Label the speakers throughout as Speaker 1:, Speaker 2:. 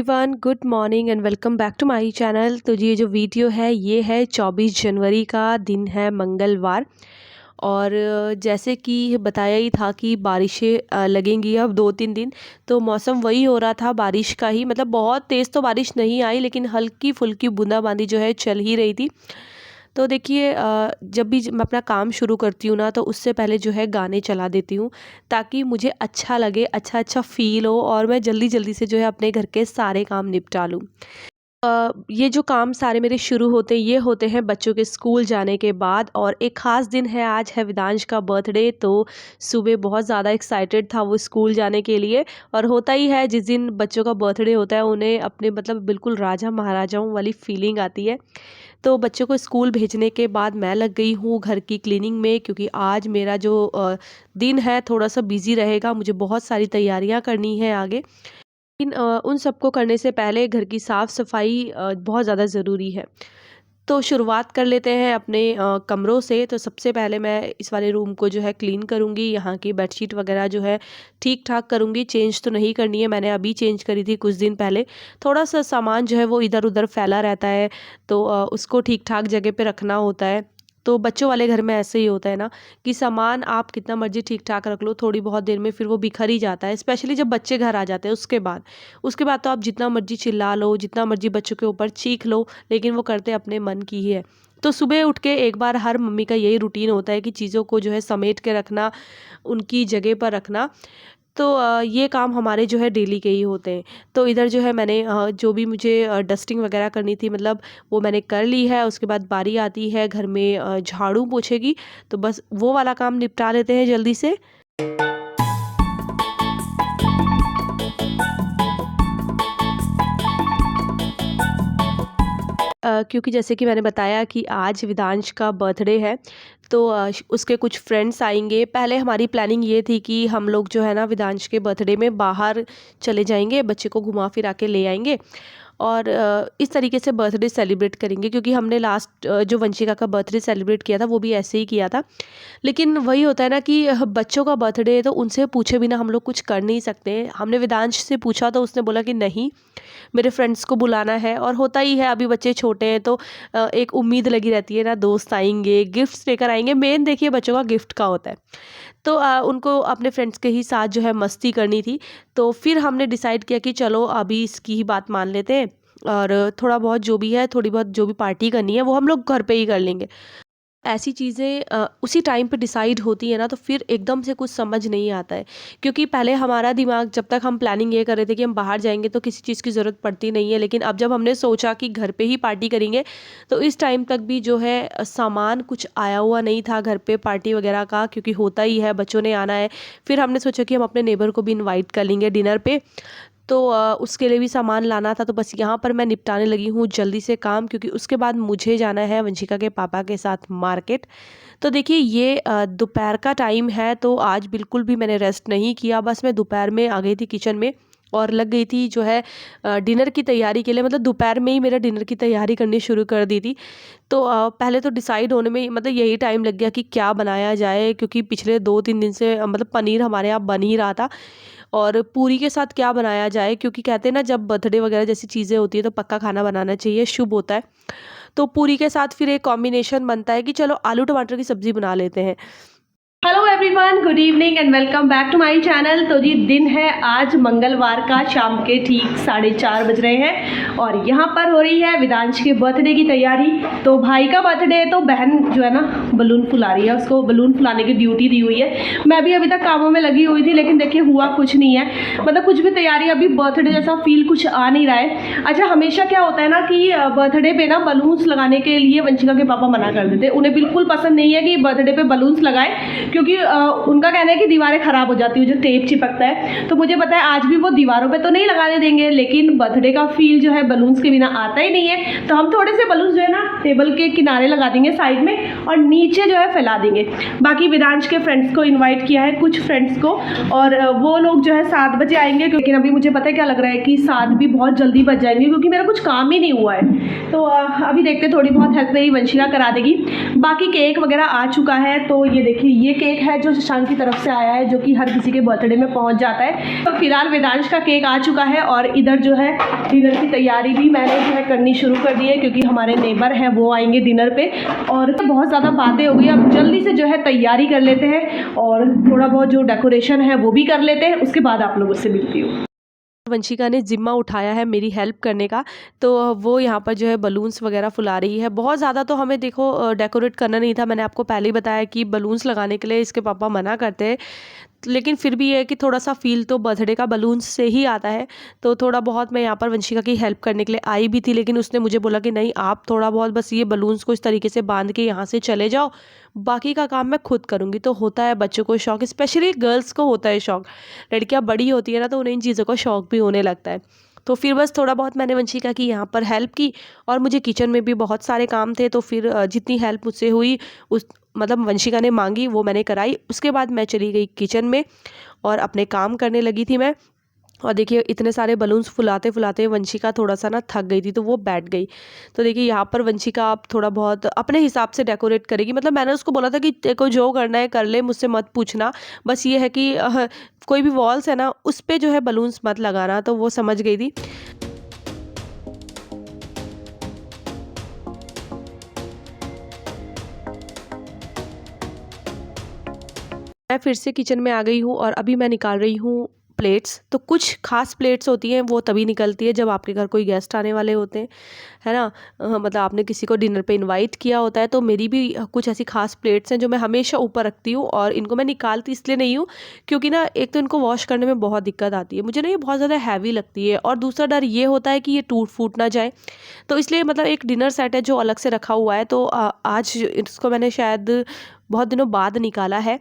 Speaker 1: Everyone, good morning and welcome back to my channel. तो ये जो वीडियो है ये है 24 जनवरी का, दिन है मंगलवार। और जैसे कि बताया ही था कि बारिशें लगेंगी अब 2-3 दिन। तो मौसम वही हो रहा था बारिश का ही, मतलब बहुत तेज़ तो बारिश नहीं आई लेकिन हल्की फुल्की बूंदाबांदी जो है चल ही रही थी। तो देखिए, जब भी मैं अपना काम शुरू करती हूँ ना तो उससे पहले जो है गाने चला देती हूँ, ताकि मुझे अच्छा लगे, अच्छा अच्छा फ़ील हो और मैं जल्दी जल्दी से जो है अपने घर के सारे काम निपटा लूँ। ये जो काम सारे मेरे शुरू होते हैं ये होते हैं बच्चों के स्कूल जाने के बाद। और एक ख़ास दिन है, आज है विदांश का बर्थडे। तो सुबह बहुत ज़्यादा एक्साइटेड था वो स्कूल जाने के लिए। और होता ही है, जिस दिन बच्चों का बर्थडे होता है उन्हें अपने मतलब बिल्कुल राजा महाराजाओं वाली फीलिंग आती है। तो बच्चों को स्कूल भेजने के बाद मैं लग गई हूँ घर की क्लीनिंग में, क्योंकि आज मेरा जो दिन है थोड़ा सा बिजी रहेगा। मुझे बहुत सारी तैयारियां करनी है आगे, लेकिन उन सबको करने से पहले घर की साफ़ सफाई बहुत ज़्यादा ज़रूरी है। तो शुरुआत कर लेते हैं अपने कमरों से। तो सबसे पहले मैं इस वाले रूम को जो है क्लीन करूँगी, यहाँ की बेडशीट वगैरह जो है ठीक ठाक करूँगी। चेंज तो नहीं करनी है, मैंने अभी चेंज करी थी कुछ दिन पहले। थोड़ा सा सामान जो है वो इधर उधर फैला रहता है, तो उसको ठीक ठाक जगह पे रखना होता है। तो बच्चों वाले घर में ऐसे ही होता है ना, कि सामान आप कितना मर्जी ठीक ठाक रख लो, थोड़ी बहुत देर में फिर वो बिखर ही जाता है, स्पेशली जब बच्चे घर आ जाते हैं उसके बाद तो आप जितना मर्जी चिल्ला लो, जितना मर्जी बच्चों के ऊपर चीख लो, लेकिन वो करते अपने मन की ही है। तो सुबह उठ के एक बार हर मम्मी का यही रूटीन होता है कि चीज़ों को जो है समेट के रखना, उनकी जगह पर रखना। तो ये काम हमारे जो है डेली के ही होते हैं। तो इधर जो है मैंने जो भी मुझे डस्टिंग वगैरह करनी थी, मतलब वो मैंने कर ली है। उसके बाद बारी आती है घर में झाड़ू पोछे की, तो बस वो वाला काम निपटा लेते हैं जल्दी से। क्योंकि जैसे कि मैंने बताया कि आज विदांश का बर्थडे है, तो उसके कुछ फ्रेंड्स आएंगे। पहले हमारी प्लानिंग ये थी कि हम लोग जो है ना विदांश के बर्थडे में बाहर चले जाएंगे, बच्चे को घुमा फिरा के ले आएंगे और इस तरीके से बर्थडे सेलिब्रेट करेंगे। क्योंकि हमने लास्ट जो वंशिका का बर्थडे सेलिब्रेट किया था वो भी ऐसे ही किया था। लेकिन वही होता है ना कि बच्चों का बर्थडे है तो उनसे पूछे बिना हम लोग कुछ कर नहीं सकते। हमने विदांश से पूछा तो उसने बोला कि नहीं, मेरे फ्रेंड्स को बुलाना है। और होता ही है, अभी बच्चे छोटे हैं तो एक उम्मीद लगी रहती है ना, दोस्त आएंगे, गिफ्ट्स लेकर आएंगे। मेन देखिए बच्चों का गिफ्ट का होता है। तो उनको अपने फ्रेंड्स के ही साथ जो है मस्ती करनी थी। तो फिर हमने डिसाइड किया कि चलो अभी इसकी ही बात मान लेते हैं, और थोड़ा बहुत जो भी है, थोड़ी बहुत जो भी पार्टी करनी है वो हम लोग घर पे ही कर लेंगे। ऐसी चीज़ें उसी टाइम पे डिसाइड होती है ना, तो फिर एकदम से कुछ समझ नहीं आता है। क्योंकि पहले हमारा दिमाग, जब तक हम प्लानिंग ये कर रहे थे कि हम बाहर जाएंगे तो किसी चीज़ की ज़रूरत पड़ती नहीं है, लेकिन अब जब हमने सोचा कि घर पे ही पार्टी करेंगे, तो इस टाइम तक भी जो है सामान कुछ आया हुआ नहीं था घर पे पार्टी वगैरह का। क्योंकि होता ही है, बच्चों ने आना है। फिर हमने सोचा कि हम अपने नेबर को भी इन्वाइट कर लेंगे डिनर पे, तो उसके लिए भी सामान लाना था। तो बस यहाँ पर मैं निपटाने लगी हूँ जल्दी से काम, क्योंकि उसके बाद मुझे जाना है वंशिका के पापा के साथ मार्केट। तो देखिए ये दोपहर का टाइम है, तो आज बिल्कुल भी मैंने रेस्ट नहीं किया। बस मैं दोपहर में आ गई थी किचन में और लग गई थी जो है डिनर की तैयारी के लिए। मतलब दोपहर में ही मेरा डिनर की तैयारी करनी शुरू कर दी थी। तो पहले तो डिसाइड होने में मतलब यही टाइम लग गया कि क्या बनाया जाए, क्योंकि पिछले 2-3 दिन से मतलब पनीर हमारे यहाँ बन ही रहा था। और पूरी के साथ क्या बनाया जाए, क्योंकि कहते हैं ना जब बर्थडे वगैरह जैसी चीज़ें होती है तो पक्का खाना बनाना चाहिए, शुभ होता है। तो पूरी के साथ फिर एक कॉम्बिनेशन बनता है कि चलो आलू टमाटर की सब्ज़ी बना लेते हैं। Hello everyone, good evening and welcome back to my channel. तो जी दिन है आज मंगलवार का, शाम के ठीक 4:30 बज रहे हैं और यहाँ पर हो रही है विदांश के बर्थडे की तैयारी। तो भाई का बर्थडे है तो बहन जो है ना बलून फुला रही है, उसको बलून फुलाने की ड्यूटी दी हुई है। मैं भी अभी तक कामों में लगी हुई थी, लेकिन देखिए हुआ कुछ नहीं है, मतलब कुछ भी तैयारी अभी बर्थडे जैसा फील कुछ आ नहीं रहा है। अच्छा, हमेशा क्या होता है ना कि बर्थडे पे ना बलून्स लगाने के लिए वंशिका के पापा मना कर देते हैं। उन्हें बिल्कुल पसंद नहीं है कि बर्थडे पे बलून्स लगाए, क्योंकि उनका कहना है कि दीवारें ख़राब हो जाती है, जो टेप चिपकता है। तो मुझे पता है आज भी वो दीवारों पे तो नहीं लगाने देंगे, लेकिन बर्थडे का फील जो है बलून्स के बिना आता ही नहीं है। तो हम थोड़े से बलून्स जो है ना टेबल के किनारे लगा देंगे साइड में, और नीचे जो है फैला देंगे। बाकी विदांश के फ्रेंड्स को इन्वाइट किया है, कुछ फ्रेंड्स को, और वो लोग जो है 7 बजे आएंगे। लेकिन अभी मुझे पता है क्या लग रहा है कि 7 भी बहुत जल्दी बच जाएंगे, क्योंकि मेरा कुछ काम ही नहीं हुआ है। तो अभी देखते, थोड़ी बहुत हेल्प मेरी वंशिका करा देगी। बाकी केक वगैरह आ चुका है। तो ये देखिए, ये केक है जो शशांक की तरफ से आया है, जो कि हर किसी के बर्थडे में पहुंच जाता है। तो फिलहाल वेदांश का केक आ चुका है और इधर जो है डिनर की तैयारी भी मैंने जो है करनी शुरू कर दी है, क्योंकि हमारे नेबर हैं वो आएंगे डिनर पे। और बहुत ज़्यादा बातें हो गई, अब जल्दी से जो है तैयारी कर लेते हैं और थोड़ा बहुत जो डेकोरेशन है वो भी कर लेते हैं, उसके बाद आप लोगों से मिलती हूँ। वंशिका ने ज़िम्मा उठाया है मेरी हेल्प करने का, तो वो यहाँ पर जो है बलून्स वगैरह फुला रही है। बहुत ज़्यादा तो हमें देखो डेकोरेट करना नहीं था, मैंने आपको पहले ही बताया कि बलून्स लगाने के लिए इसके पापा मना करते हैं, लेकिन फिर भी ये है कि थोड़ा सा फील तो बर्थडे का बलून्स से ही आता है। तो थोड़ा बहुत मैं यहाँ पर वंशिका की हेल्प करने के लिए आई भी थी, लेकिन उसने मुझे बोला कि नहीं, आप थोड़ा बहुत बस ये बलून्स को इस तरीके से बांध के यहाँ से चले जाओ, बाकी का काम मैं खुद करूँगी। तो होता है बच्चों को शौक, स्पेशली गर्ल्स को होता है शौक, लड़कियाँ बड़ी होती है ना तो उन्हें इन चीज़ों का शौक भी होने लगता है। तो फिर बस थोड़ा बहुत मैंने वंशिका की यहाँ पर हेल्प की, और मुझे किचन में भी बहुत सारे काम थे, तो फिर जितनी हेल्प मुझसे हुई उस मतलब वंशिका ने मांगी वो मैंने कराई। उसके बाद मैं चली गई किचन में और अपने काम करने लगी थी मैं। और देखिए इतने सारे बलून्स फुलाते फुलाते वंशिका थोड़ा सा ना थक गई थी, तो वो बैठ गई। तो देखिए यहाँ पर वंशिका आप थोड़ा बहुत अपने हिसाब से डेकोरेट करेगी, मतलब मैंने उसको बोला था कि देखो जो करना है कर ले, मुझसे मत पूछना, बस ये है कि कोई भी वॉल्स है ना उस पर जो है बलून्स मत लगाना। तो वो समझ गई थी। मैं फिर से किचन में आ गई हूँ और अभी मैं निकाल रही हूँ प्लेट्स। तो कुछ खास प्लेट्स होती हैं वो तभी निकलती है जब आपके घर कोई गेस्ट आने वाले होते हैं, है ना। मतलब आपने किसी को डिनर पे इनवाइट किया होता है। तो मेरी भी कुछ ऐसी खास प्लेट्स हैं जो मैं हमेशा ऊपर रखती हूँ, और इनको मैं निकालती इसलिए नहीं हूँ क्योंकि ना एक तो इनको वॉश करने में बहुत दिक्कत आती है, मुझे ना ये बहुत ज़्यादा हैवी लगती है, और दूसरा डर ये होता है कि ये टूट फूट ना जाए। तो इसलिए मतलब एक डिनर सेट है जो अलग से रखा हुआ है, तो आज इसको मैंने शायद बहुत दिनों बाद निकाला है।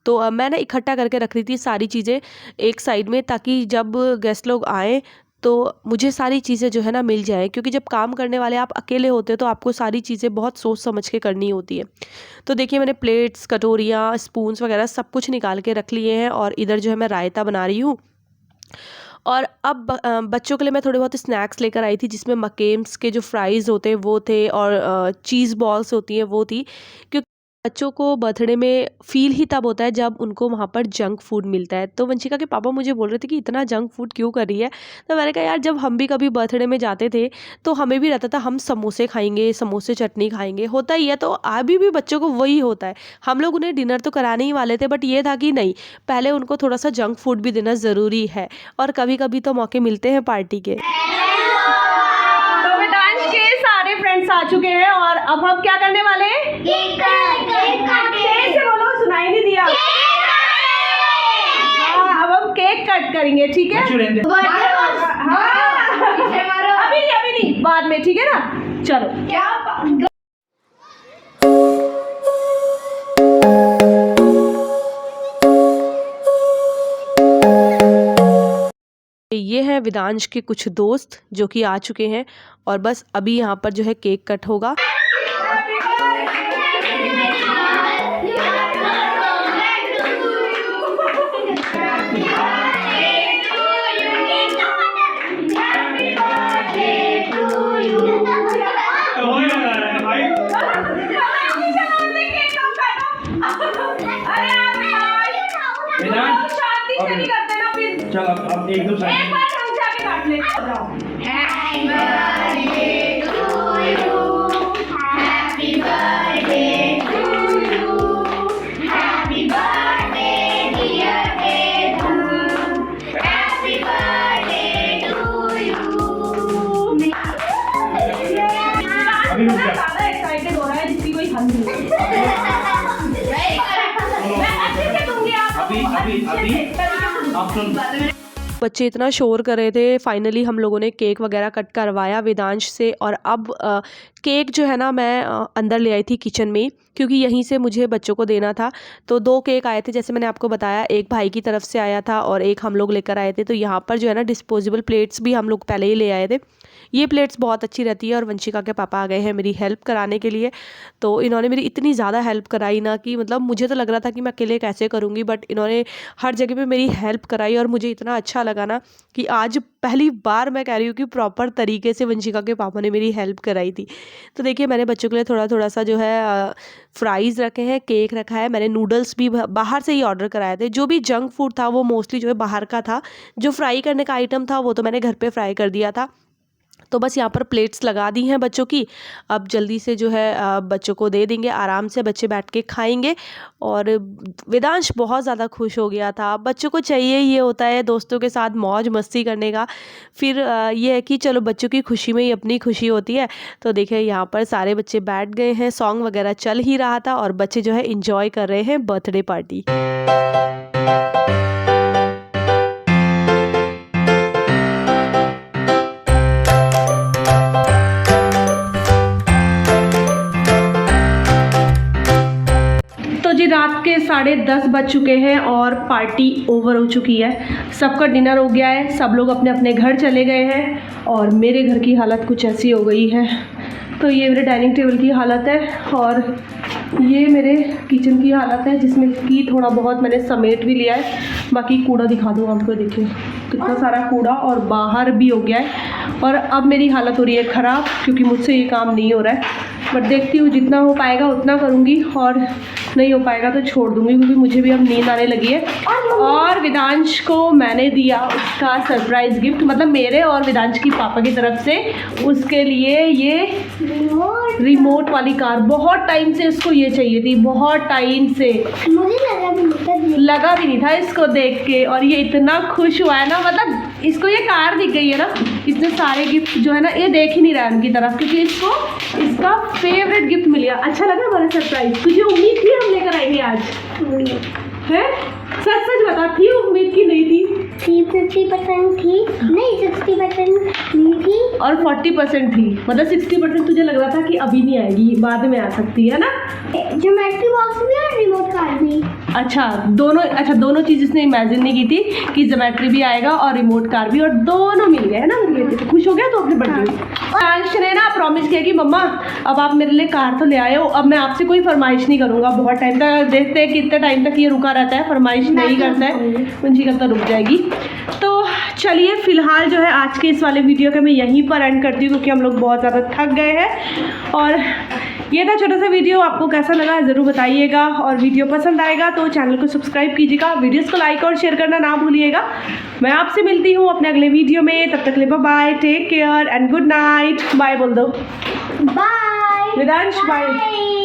Speaker 1: तो मैं ना इकट्ठा करके रख रही थी सारी चीज़ें एक साइड में, ताकि जब गेस्ट लोग आएँ तो मुझे सारी चीज़ें जो है ना मिल जाए, क्योंकि जब काम करने वाले आप अकेले होते हो तो आपको सारी चीज़ें बहुत सोच समझ के करनी होती है। तो देखिए मैंने प्लेट्स, कटोरियाँ, स्पून्स वगैरह सब कुछ निकाल के रख लिए हैं, और इधर जो है मैं रायता बना रही हूँ। और अब बच्चों के लिए मैं थोड़े बहुत स्नैक्स लेकर आई थी, जिसमें मकेम्स के जो फ्राइज़ होते हैं वो थे, और चीज़ बॉल्स होती हैं वो थी, क्योंकि बच्चों को बर्थडे में फ़ील ही तब होता है जब उनको वहाँ पर जंक फूड मिलता है। तो वंशिका के पापा मुझे बोल रहे थे कि इतना जंक फूड क्यों कर रही है? तो मैंने कहा यार, जब हम भी कभी बर्थडे में जाते थे तो हमें भी रहता था हम समोसे खाएँगे, समोसे चटनी खाएँगे, होता ही है। तो अभी भी बच्चों को वही होता है। हम लोग उन्हें डिनर तो कराने ही वाले थे, बट ये था कि नहीं, पहले उनको थोड़ा-सा जंक फूड भी देना ज़रूरी है, और कभी-कभी तो मौके मिलते हैं पार्टी के। तो वेदांश के सारे फ्रेंड्स आ चुके हैं, और अब हम क्या करने वाले हैं? तेज से बोलो, सुनाई नहीं दिया। हाँ, अब हम केक कट करेंगे, ठीक है? हाँ, अभी नहीं, बाद में, ठीक है ना? चलो। ये हैं वेदांश के कुछ दोस्त जो कि आ चुके हैं, और बस अभी यहाँ पर जो है केक कट होगा।
Speaker 2: चल अब एक दो
Speaker 1: एक बार हम जाके काट ले। Happy birthday to you, happy birthday to you, happy birthday dear बेटू, हैप्पी बर्थडे टू यू।
Speaker 2: अभी रुक जा।
Speaker 1: ज़्यादा एक्साइटेड हो रहा है जिसकी कोई हद नहीं। मैं अच्छे से दूंगी आप सुन। बच्चे इतना शोर कर रहे थे, फाइनली हम लोगों ने केक वगैरह कट करवाया वेदांश से, और अब केक जो है ना मैं अंदर ले आई थी किचन में, क्योंकि यहीं से मुझे बच्चों को देना था। तो 2 केक आए थे, जैसे मैंने आपको बताया, एक भाई की तरफ से आया था और एक हम लोग लेकर आए थे। तो यहाँ पर जो है ना डिस्पोजेबल प्लेट्स भी हम लोग पहले ही ले आए थे। ये प्लेट्स बहुत अच्छी रहती है, और वंशिका के पापा आ गए हैं मेरी हेल्प कराने के लिए। तो इन्होंने मेरी इतनी ज़्यादा हेल्प कराई ना कि मतलब मुझे तो लग रहा था कि मैं अकेले कैसे करूँगी, बट इन्होंने हर जगह पे मेरी हेल्प कराई, और मुझे इतना अच्छा लगा ना कि आज पहली बार मैं कह रही हूँ कि प्रॉपर तरीके से वंशिका के पापा ने मेरी हेल्प कराई थी। तो देखिए मैंने बच्चों के लिए थोड़ा थोड़ा सा जो है फ्राइज़ रखे हैं, केक रखा है। मैंने नूडल्स भी बाहर से ही ऑर्डर कराए थे। जो भी जंक फूड था वो मोस्टली जो है बाहर का था। जो फ्राई करने का आइटम था वो तो मैंने घर पे फ्राई कर दिया था। तो बस यहाँ पर प्लेट्स लगा दी हैं बच्चों की। अब जल्दी से जो है बच्चों को दे देंगे, आराम से बच्चे बैठ के खाएंगे। और वेदांश बहुत ज़्यादा खुश हो गया था। बच्चों को चाहिए ये होता है दोस्तों के साथ मौज मस्ती करने का। फिर ये है कि चलो बच्चों की खुशी में ही अपनी खुशी होती है। तो देखिए यहाँ पर सारे बच्चे बैठ गए हैं, सॉन्ग वगैरह चल ही रहा था और बच्चे जो है इंजॉय कर रहे हैं बर्थडे पार्टी। तो जी रात के 10:30 बज चुके हैं और पार्टी ओवर हो चुकी है। सबका डिनर हो गया है, सब लोग अपने अपने घर चले गए हैं और मेरे घर की हालत कुछ ऐसी हो गई है। तो ये मेरे डाइनिंग टेबल की हालत है और ये मेरे किचन की हालत है, जिसमें कि थोड़ा बहुत मैंने समेट भी लिया है। बाकी कूड़ा दिखा दूँ आपको, देखिए कितना सारा कूड़ा और बाहर भी हो गया है। और अब मेरी हालत हो रही है ख़राब क्योंकि मुझसे ये काम नहीं हो रहा है। बट देखती हूँ जितना हो पाएगा उतना करूँगी और नहीं हो पाएगा तो छोड़ दूँगी, क्योंकि मुझे भी अब नींद आने लगी है। और वेदांश को मैंने दिया उसका सरप्राइज़ गिफ्ट, मतलब मेरे और वेदांश की पापा की तरफ से उसके लिए ये रिमोट वाली कार। बहुत टाइम से इसको ये चाहिए थी, बहुत टाइम से।
Speaker 3: मुझे
Speaker 1: लगा भी नहीं था इसको देख के, और ये इतना खुश हुआ है ना, मतलब इसको ये कार दिख गई है ना। इतने सारे गिफ्ट जो है ना ये देख ही नहीं रहा है उनकी तरफ, क्योंकि इसको इसका फेवरेट गिफ्ट मिल गया। अच्छा लगा हमारा सरप्राइज? तुझे उम्मीद थी हम लेकर आएंगे आज? है सच सच बता, थी उम्मीद की नहीं थी?
Speaker 3: 50% थी, नहीं 60% नहीं थी
Speaker 1: और 40% थी। मतलब 60% तुझे लग रहा था कि अभी नहीं आएगी, बाद में आ सकती है ना।
Speaker 3: ज्योमेट्री बॉक्स भी और रिमोट कार भी।
Speaker 1: अच्छा दोनों चीज़ इसने इमेजिन नहीं की थी कि ज्योमेट्री भी आएगा और रिमोट कार भी, और दोनों मिल गए है ना मेरे लिए। तो खुश हो गया तो अपने बर्थडे में। अंश ने ना प्रॉमिस किया कि मम्मा अब आप मेरे लिए कार तो ले आए हो, अब मैं आपसे कोई फरमाइश नहीं करूँगा। बहुत टाइम तक देखते हैं कितने टाइम तक ये रुका रहता है, फरमाइश नहीं करता है, उनकी करता रुक जाएगी। तो चलिए फिलहाल जो है आज के इस वाले वीडियो का मैं यहीं पर एंड करती हूँ, क्योंकि हम लोग बहुत ज़्यादा थक गए हैं। और ये था छोटा सा वीडियो, आपको कैसा लगा ज़रूर बताइएगा। और वीडियो पसंद आएगा तो चैनल को सब्सक्राइब कीजिएगा, वीडियोस को लाइक और शेयर करना ना भूलिएगा। मैं आपसे मिलती हूँ अपने अगले वीडियो में, तब तक के लिए bye bye, take care and good night. Bye बोल दो।
Speaker 3: Bye
Speaker 1: Vedansh, bye.